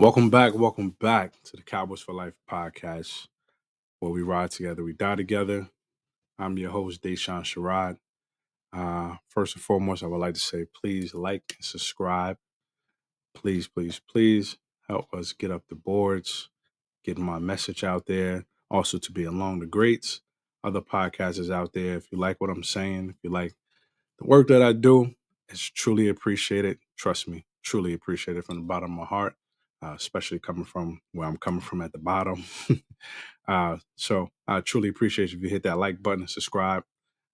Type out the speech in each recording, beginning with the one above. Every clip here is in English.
Welcome back to the Cowboys for Life podcast, where we ride together, we die together. I'm your host, Deshaun Sherrod. First and foremost, I would like to say please like and subscribe. Please help us get up the boards, get my message out there. Also, to be along the greats, other podcasters out there. If you like what I'm saying, if you like the work that I do, it's truly appreciated. Trust me, truly appreciated from the bottom of my heart, especially coming from where I'm coming from at the bottom. So I truly appreciate you if you hit that like button, subscribe,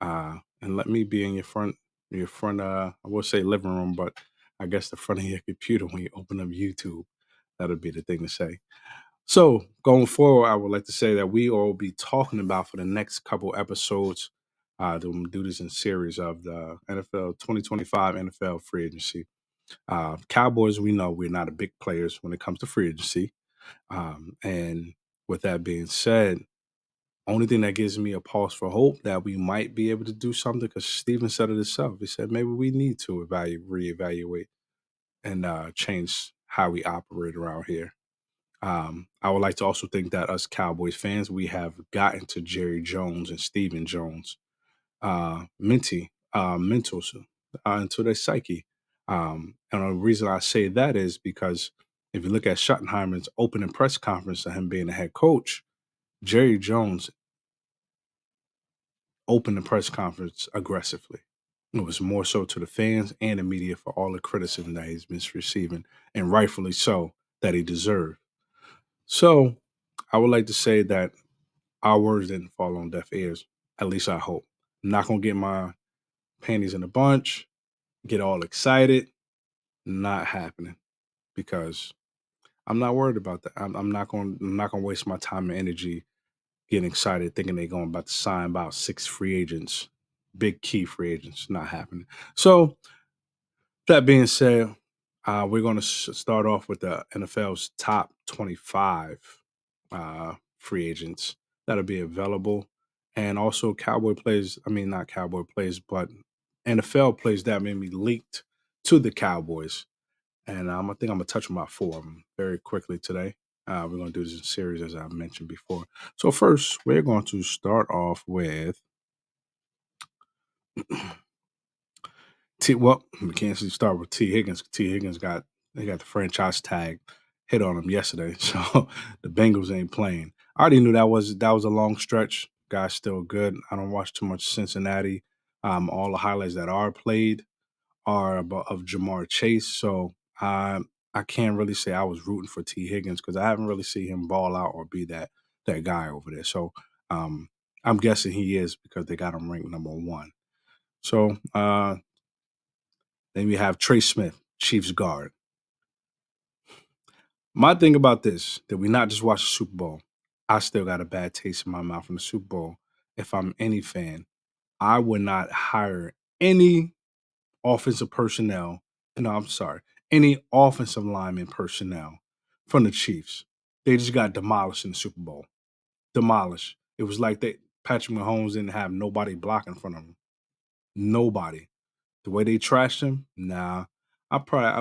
and let me be in your front. I will say living room, but I guess the front of your computer when you open up YouTube. That'll be the thing to say. So going forward, I would like to say that we will be talking about for the next couple episodes. To do this in series of the NFL 2025 NFL free agency. Cowboys, we know we're not a big players when it comes to free agency. And with that being said, only thing that gives me a pause for hope that we might be able to do something because Steven said it himself. He said maybe we need to reevaluate, and change how we operate around here. I would like to also think that us Cowboys fans, we have gotten to Jerry Jones and Stephen Jones, mentals, into their psyche. And the reason I say that is because if you look at Schottenheimer's opening press conference of him being the head coach, Jerry Jones opened the press conference aggressively. It was more so to the fans and the media for all the criticism that he's been receiving, and rightfully so, that he deserved. So I would like to say that our words didn't fall on deaf ears. At least I hope. I'm not gonna get my panties in a bunch, get all excited. Not happening because I'm not worried about that. I'm not gonna waste my time and energy getting excited thinking they're going about to sign about six free agents, big key free agents. Not happening. So that being said, we're going to start off with the NFL's top 25 free agents that'll be available, and also Cowboy plays. I mean, not Cowboy plays, but NFL plays that may be leaked to the Cowboys. And I think I'm gonna touch on about four of them very quickly today. We're gonna do this in series as I mentioned before. So first, we're going to start off with T. Well, we can't start with T. Higgins. T. Higgins got the franchise tag hit on him yesterday, so the Bengals ain't playing. I already knew that was a long stretch. Guy's still good. I don't watch too much Cincinnati. All the highlights that are played are of Jamar Chase. So I can't really say I was rooting for T. Higgins because I haven't really seen him ball out or be that guy over there. So um, I'm guessing he is because they got him ranked number one. So then we have Trey Smith, Chiefs guard. My thing about this, that we not just watch the Super Bowl. I still got a bad taste in my mouth from the Super Bowl. If I'm any fan, I would not hire any offensive personnel. No, I'm sorry, any offensive lineman personnel from the Chiefs. They just got demolished in the Super Bowl. Demolished. It was like Patrick Mahomes didn't have nobody blocking in front of him. Nobody. The way they trashed him, nah.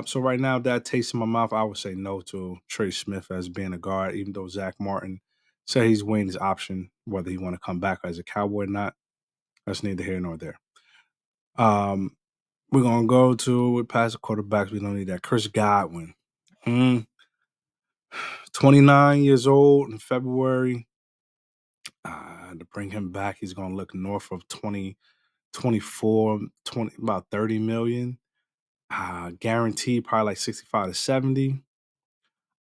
So right now that taste in my mouth, I would say no to Trey Smith as being a guard, even though Zach Martin said he's weighing his option whether he want to come back as a Cowboy or not. That's neither here nor there. Um, we're gonna go to with past the quarterbacks. We don't need that. Chris Godwin, mm, 29 years old in February. To bring him back, he's gonna look north of 20, 24, 20, about 30 million. Guaranteed probably like 65 to 70.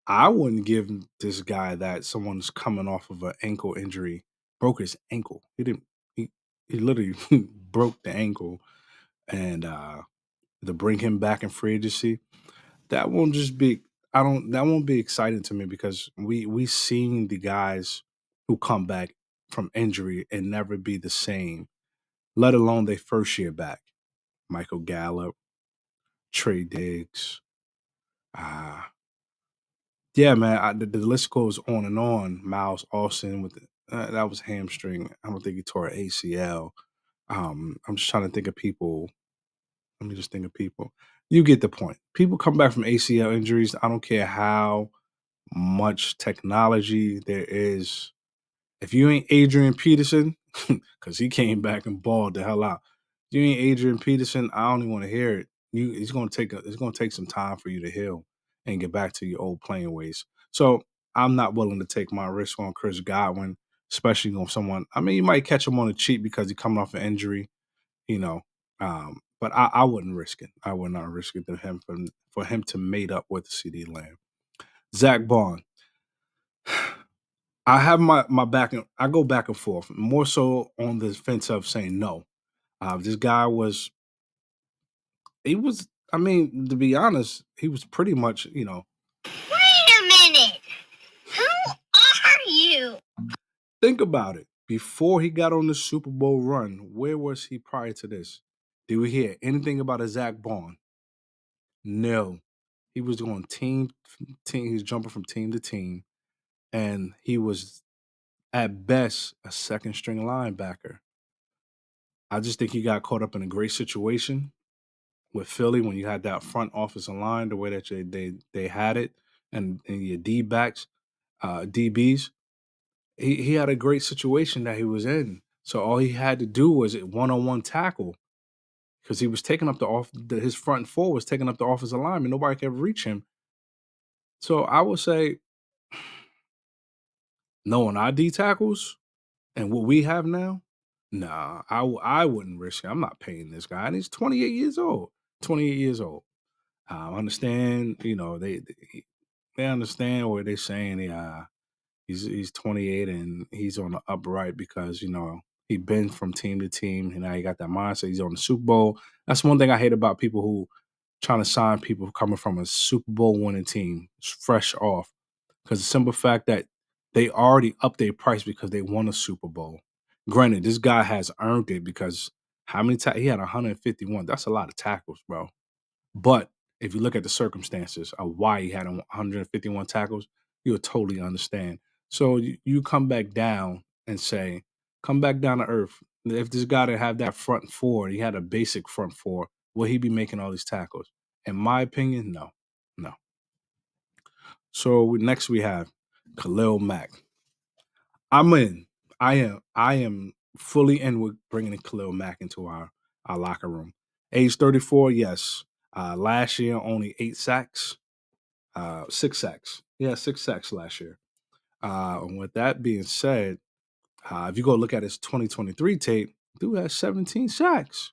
I wouldn't give this guy that someone's coming off of an ankle injury, broke his ankle. He literally broke the ankle, and to bring him back in free agency, that won't just be that won't be exciting to me because we seen the guys who come back from injury and never be the same, let alone their first year back. Michael Gallup, Trey Diggs, uh, yeah, man, the list goes on and on. Miles Austin with that was hamstring. I don't think he tore an ACL. I'm just trying to think of people. Let me just think of people. You get the point. People come back from ACL injuries. I don't care how. much technology there is. If you ain't Adrian Peterson, because he came back and balled the hell out. If you ain't Adrian Peterson, I don't even want to hear it. It's gonna take some time for you to heal and get back to your old playing ways. So I'm not willing to take my risk on Chris Godwin, especially on someone. I mean, you might catch him on a cheat because he's coming off an injury, you know. But I wouldn't risk it. I would not risk it for him to mate up with CD Lamb. Zach Bond. I have my back and I go back and forth, more so on the fence of saying no. This guy was he was I mean, to be honest, he was pretty much, Wait a minute. Who are you? think about it. Before he got on the Super Bowl run, where was he prior to this? Did we hear anything about a Zach Bond? No. He was going team, he was jumping from team to team, and he was at best a second string linebacker. I just think he got caught up in a great situation with Philly when you had that front office and line the way that they had it, and your D backs, DBs. He had a great situation that he was in. So all he had to do was a one-on-one tackle because he was taking up his front four was taking up the offensive lineman. Nobody could ever reach him. So I would say no on our D tackles and what we have now. Nah, I wouldn't risk it. I'm not paying this guy, and he's 28 years old. 28 years old. I understand, they understand what they're saying. He's 28 and he's on the upright because he been from team to team and now he got that mindset. He's on the Super Bowl. That's one thing I hate about people who trying to sign people coming from a Super Bowl winning team, fresh off, because the simple fact that they already up their price because they won a Super Bowl. Granted, this guy has earned it because how many times he had 151? That's a lot of tackles, bro. But if you look at the circumstances of why he had 151 tackles, you'll totally understand. So you come back down and say, come back down to earth. If this guy didn't have that front four, he had a basic front four, will he be making all these tackles? In my opinion, no. No. So next we have Khalil Mack. I'm in. I am fully in with bringing Khalil Mack into our locker room. Age 34, yes. Last year, only 8 sacks. 6 sacks. Yeah, 6 sacks last year. And with that being said, if you go look at his 2023 tape, dude has 17 sacks.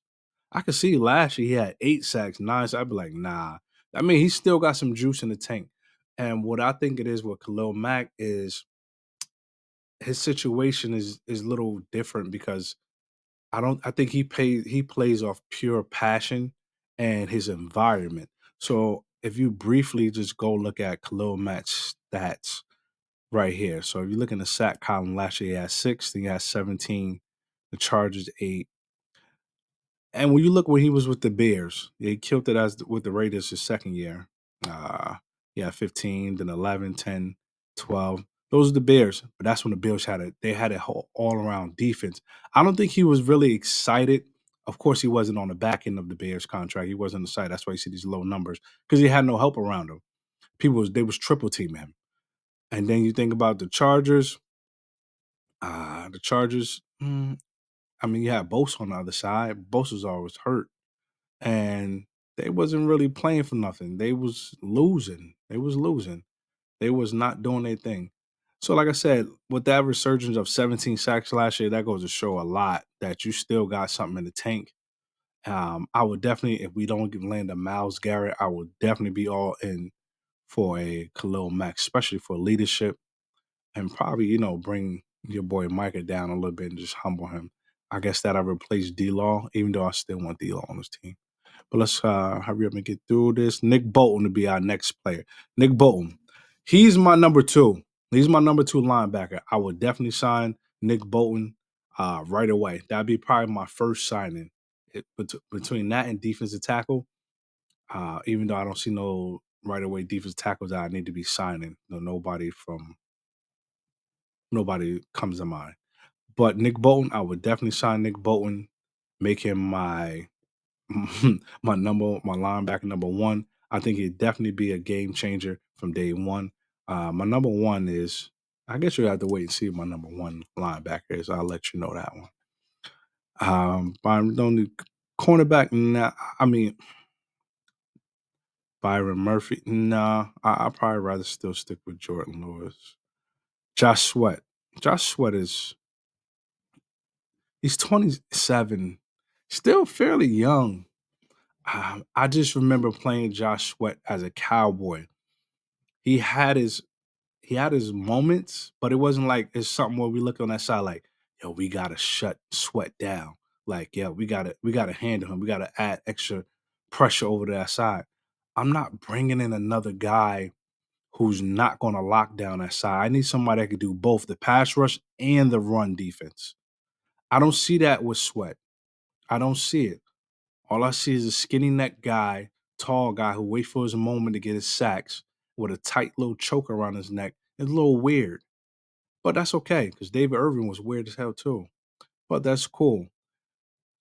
I could see last year he had 8 sacks, 9 sacks. I'd be like, nah. I mean, he's still got some juice in the tank. And what I think it is with Khalil Mack is his situation is a little different because I think he plays off pure passion and his environment. So if you briefly just go look at Khalil Mack's stats right here. So if you look in the sack column last year, he had 6, then he had 17, the Chargers 8. And when you look when he was with the Bears, he killed it with the Raiders his second year. Uh, yeah, 15, then 11, 10, 12. Those are the Bears, but that's when the Bears had a whole all around defense. I don't think he was really excited. Of course, he wasn't on the back end of the Bears contract. He wasn't on the side. That's why you see these low numbers because he had no help around him. They was triple teaming him. And then you think about the Chargers. The Chargers. I mean, you had Bosa on the other side. Bosa's always hurt and they wasn't really playing for nothing. They was losing. They was losing. They was not doing their thing. So, like I said, with that resurgence of 17 sacks last year, that goes to show a lot that you still got something in the tank. I would definitely, if we don't land a Miles Garrett, I would definitely be all in for a Khalil Mack, especially for leadership and probably, bring your boy Micah down a little bit and just humble him. I guess that I replace D Law, even though I still want D Law on this team. But let's hurry up and get through this. Nick Bolton to be our next player. Nick Bolton. He's my number 2. He's my number 2 linebacker. I would definitely sign Nick Bolton right away. That'd be probably my first signing. Between that and defensive tackle, even though I don't see no right away defensive tackles that I need to be signing. No, nobody comes to mind. But Nick Bolton, I would definitely sign Nick Bolton, make him my my linebacker number 1. I think he'd definitely be a game changer from day one. My number one is, I guess you have to wait and see what my number one linebacker is. I'll let you know that one. But I don't need cornerback. Nah, I mean Byron Murphy. Nah, I'd probably rather still stick with Jordan Lewis. Josh Sweat. Josh Sweat is he's 27, still fairly young. I just remember playing Josh Sweat as a Cowboy. He had his he had his moments, but it wasn't like it's something where we look on that side like, yo, we gotta shut Sweat down. Like, yeah, we gotta handle him. We gotta add extra pressure over to that side. I'm not bringing in another guy who's not gonna lock down that side. I need somebody that can do both the pass rush and the run defense. I don't see that with Sweat. I don't see it. All I see is a skinny neck guy, tall guy who waits for his moment to get his sacks with a tight little choke around his neck. It's a little weird, but that's okay because David Irving was weird as hell too. But that's cool.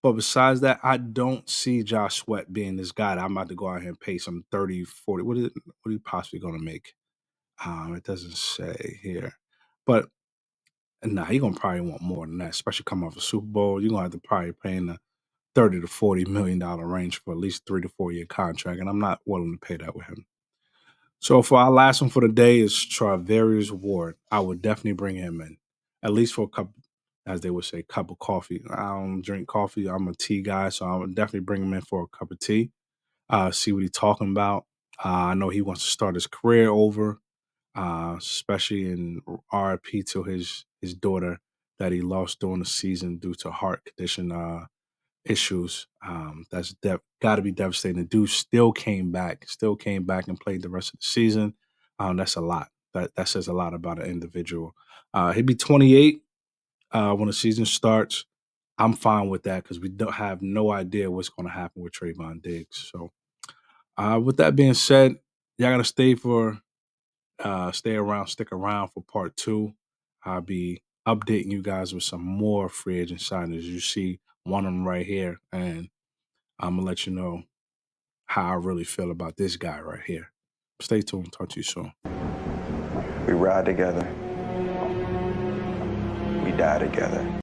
But besides that, I don't see Josh Sweat being this guy that I'm about to go out here and pay some 30, 40. What are you possibly going to make? It doesn't say here. But nah, you're going to probably want more than that, especially coming off a Super Bowl. You're going to have to probably pay in the 30 to $40 million range for at least 3 to 4 year contract, and I'm not willing to pay that with him. So for our last one for the day is Travarius Ward. I would definitely bring him in, at least for a cup, as they would say, cup of coffee. I don't drink coffee. I'm a tea guy, so I would definitely bring him in for a cup of tea. See what he's talking about. I know he wants to start his career over, especially in RIP to his daughter that he lost during the season due to heart condition issues. That's got to be devastating. The dude still came back and played the rest of the season. That's a lot. That says a lot about an individual. He'd be 28 when the season starts. I'm fine with that because we don't have no idea what's going to happen with Trayvon Diggs. So, with that being said, y'all gotta stick around for part two. I'll be updating you guys with some more free agent signings. You see one of them right here, and I'm gonna let you know how I really feel about this guy right here. Stay tuned. Talk to you soon. We ride together. We die together.